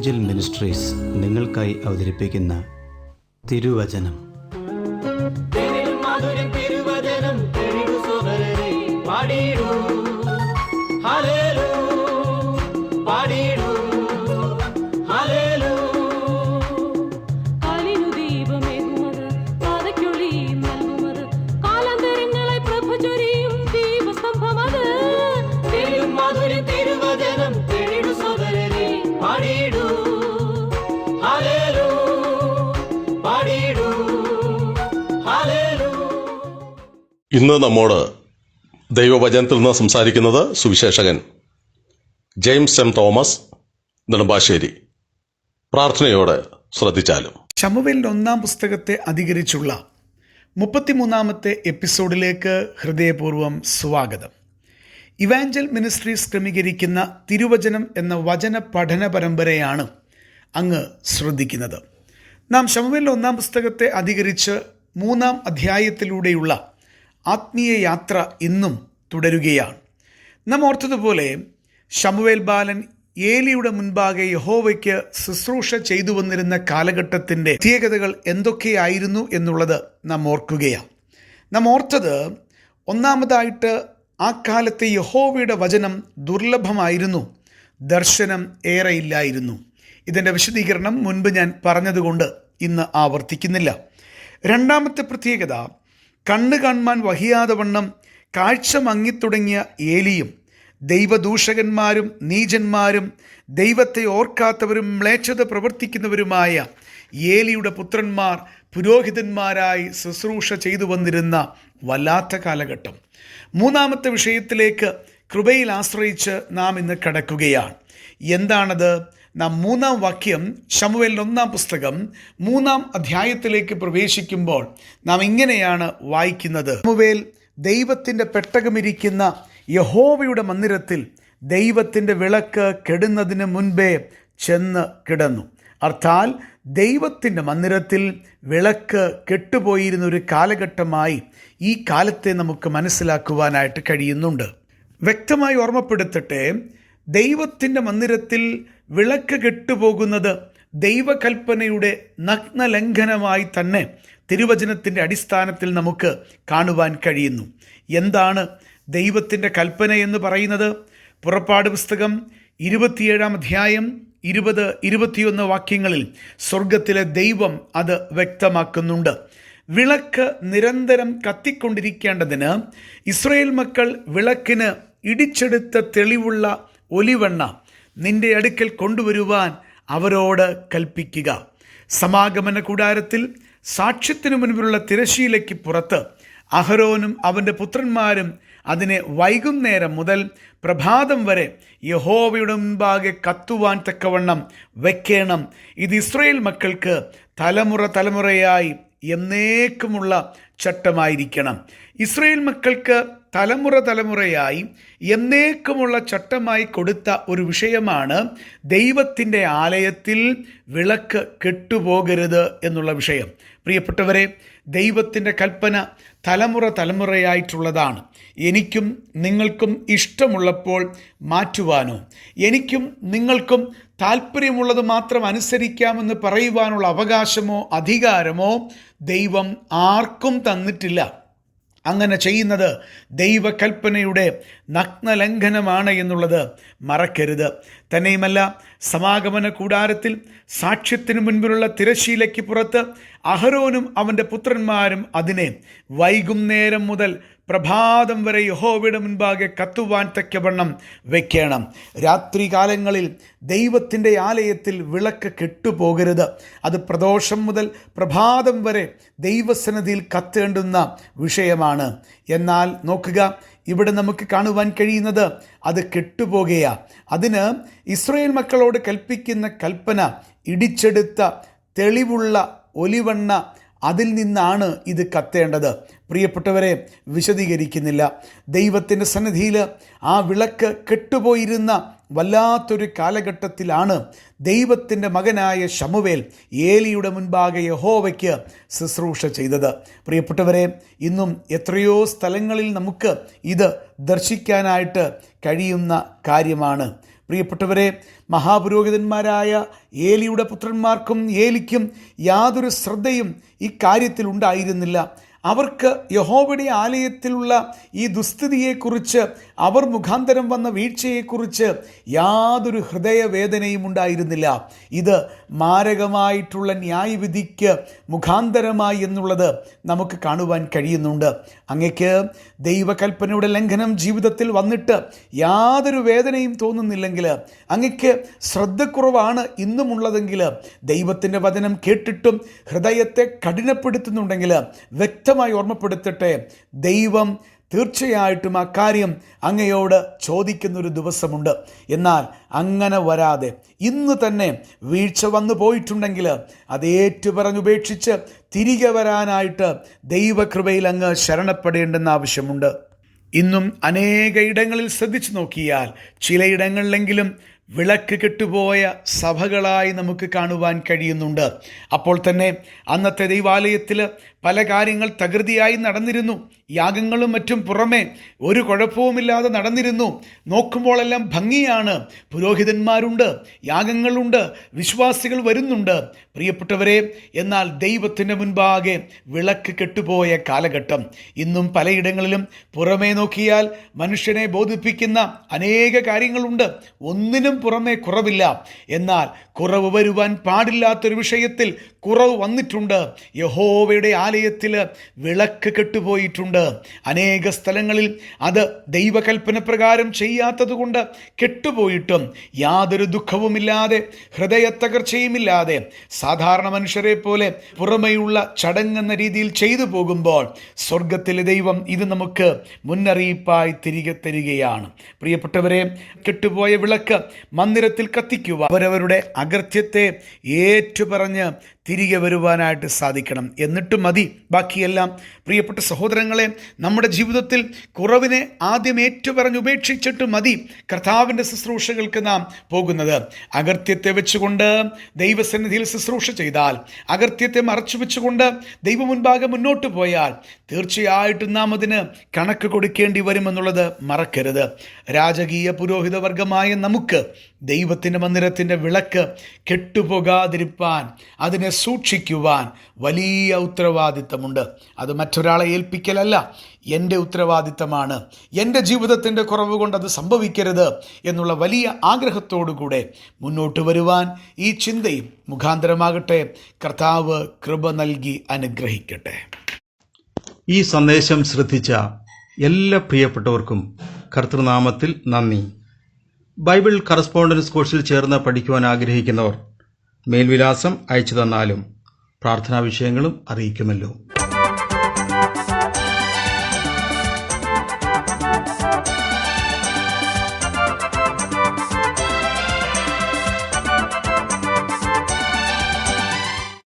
Evangel ministries നിങ്ങൾക്കായി അവതരിപ്പിക്കുന്ന തിരുവചനം. ഇന്ന് നമ്മോട് ദൈവവചനത്തിൽ നിന്ന് സംസാരിക്കുന്നത് Suviseshakan James M Thomas Nedumbassery. പ്രാർത്ഥനയോടെ ശ്രദ്ധിച്ചാലും. ശമൂവേലിന്റെ 1-ാം പുസ്തകത്തെ അധികരിച്ചുള്ള 33-ാമത്തെ എപ്പിസോഡിലേക്ക് ഹൃദയപൂർവ്വം സ്വാഗതം. ഇവാഞ്ചൽ മിനിസ്ട്രീസ് ക്രമീകരിക്കുന്ന തിരുവചനം എന്ന വചന പഠന പരമ്പരയാണ് അങ്ങ് ശ്രദ്ധിക്കുന്നത്. നാം ശമൂവേലിന്റെ 1-ാം പുസ്തകത്തെ അധികരിച്ച് 3-ാം അധ്യായത്തിലൂടെയുള്ള ആത്മീയ യാത്ര ഇന്നും തുടരുകയാണ്. നാം ഓർത്തതുപോലെ ശമൂവേൽ ബാലൻ ഏലിയുടെ മുൻപാകെ യഹോവയ്ക്ക് ശുശ്രൂഷ ചെയ്തു വന്നിരുന്ന കാലഘട്ടത്തിൻ്റെ പ്രത്യേകതകൾ എന്തൊക്കെയായിരുന്നു എന്നുള്ളത് നാം ഓർക്കുകയാണ്. നാം ഓർത്തത് ഒന്നാമതായിട്ട് ആ കാലത്തെ യഹോവയുടെ വചനം ദുർലഭമായിരുന്നു, ദർശനം ഏറെയില്ലായിരുന്നു. ഇതിൻ്റെ വിശദീകരണം മുൻപ് ഞാൻ പറഞ്ഞതുകൊണ്ട് ഇന്ന് ആവർത്തിക്കുന്നില്ല. രണ്ടാമത്തെ പ്രത്യേകത, കണ്ണ് കാണുവാൻ വഹിയാതെ വണ്ണം കാഴ്ച മങ്ങിത്തുടങ്ങിയ ഏലിയും ദൈവദൂഷകന്മാരും നീചന്മാരും ദൈവത്തെ ഓർക്കാത്തവരും മ്ലേച്ഛത പ്രവർത്തിക്കുന്നവരുമായ ഏലിയുടെ പുത്രന്മാർ പുരോഹിതന്മാരായി ശുശ്രൂഷ ചെയ്തു വന്നിരുന്ന വല്ലാത്ത കാലഘട്ടം. മൂന്നാമത്തെ വിഷയത്തിലേക്ക് കൃപയിൽ ആശ്രയിച്ച് നാം ഇന്ന് കടക്കുകയാണ്. എന്താണത്? നാം 3-ാം വാക്യം ശമൂവേലിന്റെ 1-ാം പുസ്തകം 3-ാം അധ്യായത്തിലേക്ക് പ്രവേശിക്കുമ്പോൾ നാം ഇങ്ങനെയാണ് വായിക്കുന്നത്. ശമൂവേൽ ദൈവത്തിൻ്റെ പെട്ടകമിരിക്കുന്ന യഹോവയുടെ മന്ദിരത്തിൽ ദൈവത്തിൻ്റെ വിളക്ക് കെടുന്നതിന് മുൻപേ ചെന്ന് കിടന്നു. അർത്ഥാൽ ദൈവത്തിൻ്റെ മന്ദിരത്തിൽ വിളക്ക് കെട്ടുപോയിരുന്ന ഒരു കാലഘട്ടമായി ഈ കാലത്തെ നമുക്ക് മനസ്സിലാക്കുവാനായിട്ട് കഴിയുന്നുണ്ട്. വ്യക്തമായി ഓർമ്മപ്പെടുത്തട്ടെ, ദൈവത്തിൻ്റെ മന്ദിരത്തിൽ വിളക്ക് കെട്ടുപോകുന്നത് ദൈവകൽപ്പനയുടെ നഗ്നലംഘനമായി തന്നെ തിരുവചനത്തിൻ്റെ അടിസ്ഥാനത്തിൽ നമുക്ക് കാണുവാൻ കഴിയുന്നു. എന്താണ് ദൈവത്തിൻ്റെ കൽപ്പന എന്ന് പറയുന്നത്? പുറപ്പാട് പുസ്തകം 27-ാം അധ്യായം 20-21 വാക്യങ്ങളിൽ സ്വർഗത്തിലെ ദൈവം അത് വ്യക്തമാക്കുന്നുണ്ട്. വിളക്ക് നിരന്തരം കത്തിക്കൊണ്ടിരിക്കേണ്ടതിന് ഇസ്രായേൽ മക്കൾ വിളക്കിന് ഇടിച്ചെടുത്ത തെളിവുള്ള ഒലിവെണ്ണ നിന്റെ അടുക്കൽ കൊണ്ടുവരുവാൻ അവരോട് കൽപ്പിക്കുക. സമാഗമന കൂടാരത്തിൽ സാക്ഷ്യത്തിനു മുൻപിലുള്ള തിരശ്ശീലയ്ക്ക് പുറത്ത് അഹരോനും അവൻ്റെ പുത്രന്മാരും അതിനെ വൈകുന്നേരം മുതൽ പ്രഭാതം വരെ യഹോവയുടെ മുൻപാകെ കത്തുവാൻ തക്കവണ്ണം വെക്കണം. ഇത് ഇസ്രായേൽ മക്കൾക്ക് തലമുറ തലമുറയായി എന്നേക്കുമുള്ള ചട്ടമായിരിക്കണം. ഇസ്രായേൽ മക്കൾക്ക് തലമുറ തലമുറയായി എന്നേക്കുമുള്ള ചട്ടമായി കൊടുത്ത ഒരു വിഷയമാണ് ദൈവത്തിൻ്റെ ആലയത്തിൽ വിളക്ക് കെട്ടുപോകരുത് എന്നുള്ള വിഷയം. പ്രിയപ്പെട്ടവരെ, ദൈവത്തിൻ്റെ കൽപ്പന തലമുറ തലമുറയായിട്ടുള്ളതാണ്. എനിക്കും നിങ്ങൾക്കും ഇഷ്ടമുള്ളപ്പോൾ മാറ്റുവാനോ എനിക്കും നിങ്ങൾക്കും താല്പര്യമുള്ളത് മാത്രം അനുസരിക്കാമെന്ന് പറയുവാനുള്ള അവകാശമോ അധികാരമോ ദൈവം ആർക്കും തന്നിട്ടില്ല. അങ്ങനെ ചെയ്യുന്നത് ദൈവകൽപ്പനയുടെ നഗ്നലംഘനമാണ് എന്നുള്ളത് മറക്കരുത്. തന്നെയുമല്ല, സമാഗമന കൂടാരത്തിൽ സാക്ഷ്യത്തിനു മുൻപിലുള്ള തിരശ്ശീലയ്ക്ക് പുറത്ത് അഹരോനും അവൻ്റെ പുത്രന്മാരും അതിനെ വൈകുന്നേരം മുതൽ പ്രഭാതം വരെ യഹോവയുടെ മുൻപാകെ കത്തുവാൻ തക്കവണ്ണം വെക്കണം. രാത്രി കാലങ്ങളിൽ ദൈവത്തിൻ്റെ ആലയത്തിൽ വിളക്ക് കെട്ടുപോകരുത്. അത് പ്രദോഷം മുതൽ പ്രഭാതം വരെ ദൈവസന്നിധിയിൽ കത്തേണ്ടുന്ന വിഷയമാണ്. എന്നാൽ നോക്കുക, ഇവിടെ നമുക്ക് കാണുവാൻ കഴിയുന്നത് അത് കെട്ടുപോകുകയാണ്. അതിന് ഇസ്രായേൽ മക്കളോട് കൽപ്പിക്കുന്ന കൽപ്പന ഇടിച്ചെടുത്ത തെളിവുള്ള ഒലിവെണ്ണ, അതിൽ നിന്നാണ് ഇത് കത്തേണ്ടത്. പ്രിയപ്പെട്ടവരെ, വിശദീകരിക്കുന്നില്ല. ദൈവത്തിൻ്റെ സന്നിധിയിൽ ആ വിളക്ക് കെട്ടുപോയിരുന്ന വല്ലാത്തൊരു കാലഘട്ടത്തിലാണ് ദൈവത്തിൻ്റെ മകനായ ശമൂവേൽ ഏലിയുടെ മുൻപാകെ യഹോവയ്ക്ക് ശുശ്രൂഷ ചെയ്തത്. പ്രിയപ്പെട്ടവരെ, ഇന്നും എത്രയോ സ്ഥലങ്ങളിൽ നമുക്ക് ഇത് ദർശിക്കാനായിട്ട് കഴിയുന്ന കാര്യമാണ്. പ്രിയപ്പെട്ടവരെ, മഹാപുരോഹിതന്മാരായ ഏലിയുടെ പുത്രന്മാർക്കും ഏലിക്കും യാതൊരു ശ്രദ്ധയും ഇക്കാര്യത്തിൽ ഉണ്ടായിരുന്നില്ല. അവർക്ക് യഹോവയുടെ ആലയത്തിലുള്ള ഈ ദുസ്ഥിതിയെക്കുറിച്ച്, അവർ മുഖാന്തരം വന്ന വീഴ്ചയെക്കുറിച്ച് യാതൊരു ഹൃദയവേദനയും ഉണ്ടായിരുന്നില്ല. ഇത് മാരകമായിട്ടുള്ള ന്യായവിധിക്ക് മുഖാന്തരമായി എന്നുള്ളത് നമുക്ക് കാണുവാൻ കഴിയുന്നുണ്ട്. അങ്ങക്ക് ദൈവകൽപ്പനയുടെ ലംഘനം ജീവിതത്തിൽ വന്നിട്ട് യാതൊരു വേദനയും തോന്നുന്നില്ലെങ്കിൽ, അങ്ങക്ക് ശ്രദ്ധക്കുറവാണ് ഇന്നുമുള്ളതെങ്കിൽ, ദൈവത്തിൻ്റെ വചനം കേട്ടിട്ടും ഹൃദയത്തെ കഠിനപ്പെടുത്തുന്നുണ്ടെങ്കിൽ വ്യക്തമായി ഓർമ്മപ്പെടുത്തട്ടെ, ദൈവം തീർച്ചയായിട്ടും ആ കാര്യം അങ്ങയോട് ചോദിക്കുന്നൊരു ദിവസമുണ്ട്. എന്നാൽ അങ്ങനെ വരാതെ ഇന്ന് തന്നെ വീഴ്ച വന്നു പോയിട്ടുണ്ടെങ്കിൽ അത് ഏറ്റുപറഞ്ഞുപേക്ഷിച്ച് തിരികെ വരാനായിട്ട് ദൈവകൃപയിൽ അങ്ങ് ശരണപ്പെടേണ്ടെന്ന ആവശ്യമുണ്ട്. ഇന്നും അനേക ഇടങ്ങളിൽ ശ്രദ്ധിച്ചു നോക്കിയാൽ ചിലയിടങ്ങളിലെങ്കിലും വിളക്ക് കെട്ടുപോയ സഭകളായി നമുക്ക് കാണുവാൻ കഴിയുന്നുണ്ട്. അപ്പോൾ തന്നെ അന്നത്തെ ദൈവാലയത്തിൽ പല കാര്യങ്ങൾ തകൃതിയായി നടന്നിരുന്നു. യാഗങ്ങളും മറ്റും പുറമെ ഒരു കുഴപ്പവുമില്ലാതെ നടന്നിരുന്നു. നോക്കുമ്പോഴെല്ലാം ഭംഗിയാണ്. പുരോഹിതന്മാരുണ്ട്, യാഗങ്ങളുണ്ട്, വിശ്വാസികൾ വരുന്നുണ്ട്. പ്രിയപ്പെട്ടവരെ, എന്നാൽ ദൈവത്തിൻ്റെ മുൻപാകെ വിളക്ക് കെട്ടുപോയ കാലഘട്ടം ഇന്നും പലയിടങ്ങളിലും പുറമേ നോക്കിയാൽ മനുഷ്യനെ ബോധിപ്പിക്കുന്ന അനേക കാര്യങ്ങളുണ്ട്. ഒന്നിനും പുറമേ കുറവില്ല. എന്നാൽ കുറവ് വരുവാൻ പാടില്ലാത്തൊരു വിഷയത്തിൽ കുറവ് വന്നിട്ടുണ്ട്. യഹോവയുടെ ആലയത്തിൽ വിളക്ക് കെട്ടുപോയിട്ടുണ്ട്. അനേക സ്ഥലങ്ങളിൽ അത് ദൈവകൽപ്പന പ്രകാരം ചെയ്യാത്തത് കൊണ്ട് കെട്ടുപോയിട്ടും യാതൊരു ദുഃഖവുമില്ലാതെ, ഹൃദയത്തകർച്ചയുമില്ലാതെ, സാധാരണ മനുഷ്യരെ പോലെ പുറമെയുള്ള ചടങ്ങെന്ന രീതിയിൽ ചെയ്തു പോകുമ്പോൾ സ്വർഗത്തിലെ ദൈവം ഇത് നമുക്ക് മുന്നറിയിപ്പായി തിരികെ തരികയാണ്. പ്രിയപ്പെട്ടവരെ, കെട്ടുപോയ വിളക്ക് മന്ദിരത്തിൽ കത്തിക്കുക, അവരവരുടെ അകൃത്യത്തെ ഏറ്റുപറഞ്ഞ് തിരികെ വരുവാനായിട്ട് സാധിക്കണം. എന്നിട്ട് മതി ബാക്കിയെല്ലാം. പ്രിയപ്പെട്ട സഹോദരങ്ങളെ, നമ്മുടെ ജീവിതത്തിൽ കുറവിനെ ആദ്യം ഏറ്റുപറഞ്ഞ് ഉപേക്ഷിച്ചിട്ട് മതി കർത്താവിൻ്റെ ശുശ്രൂഷകൾക്ക് നാം പോകുന്നത്. അകൃത്യത്തെ വെച്ചുകൊണ്ട് ദൈവസന്നിധിയിൽ ശുശ്രൂഷ ചെയ്താൽ, അകൃത്യത്തെ മറച്ചു വെച്ചുകൊണ്ട് ദൈവ മുൻപാകെ മുന്നോട്ട് പോയാൽ തീർച്ചയായിട്ടും നാം അതിന് കണക്ക് കൊടുക്കേണ്ടി വരുമെന്നുള്ളത് മറക്കരുത്. രാജകീയ പുരോഹിതവർഗമായ നമുക്ക് ദൈവത്തിൻ്റെ മന്ദിരത്തിൻ്റെ വിളക്ക് കെട്ടുപോകാതിരിപ്പാൻ, അതിനെ സൂക്ഷിക്കുവാൻ വലിയ ഉത്തരവാദിത്തമുണ്ട്. അത് മറ്റൊരാളെ ഏൽപ്പിക്കലല്ല, എൻ്റെ ഉത്തരവാദിത്തമാണ്. എൻ്റെ ജീവിതത്തിൻ്റെ കുറവ് കൊണ്ട് അത് സംഭവിക്കരുത് എന്നുള്ള വലിയ ആഗ്രഹത്തോടുകൂടെ മുന്നോട്ട് വരുവാൻ ഈ ചിന്തയും മുഖാന്തരമാകട്ടെ. കർത്താവ് കൃപ നൽകി അനുഗ്രഹിക്കട്ടെ. ഈ സന്ദേശം ശ്രദ്ധിച്ച എല്ലാ പ്രിയപ്പെട്ടവർക്കും കർത്തൃനാമത്തിൽ നന്ദി. ബൈബിൾ കറസ്പോണ്ടൻസ് കോഴ്സിൽ ചേർന്ന് പഠിക്കുവാൻ ആഗ്രഹിക്കുന്നവർ മേൽവിലാസം അയച്ചു തന്നാലും പ്രാർത്ഥനാ വിഷയങ്ങളും അറിയിക്കുമല്ലോ.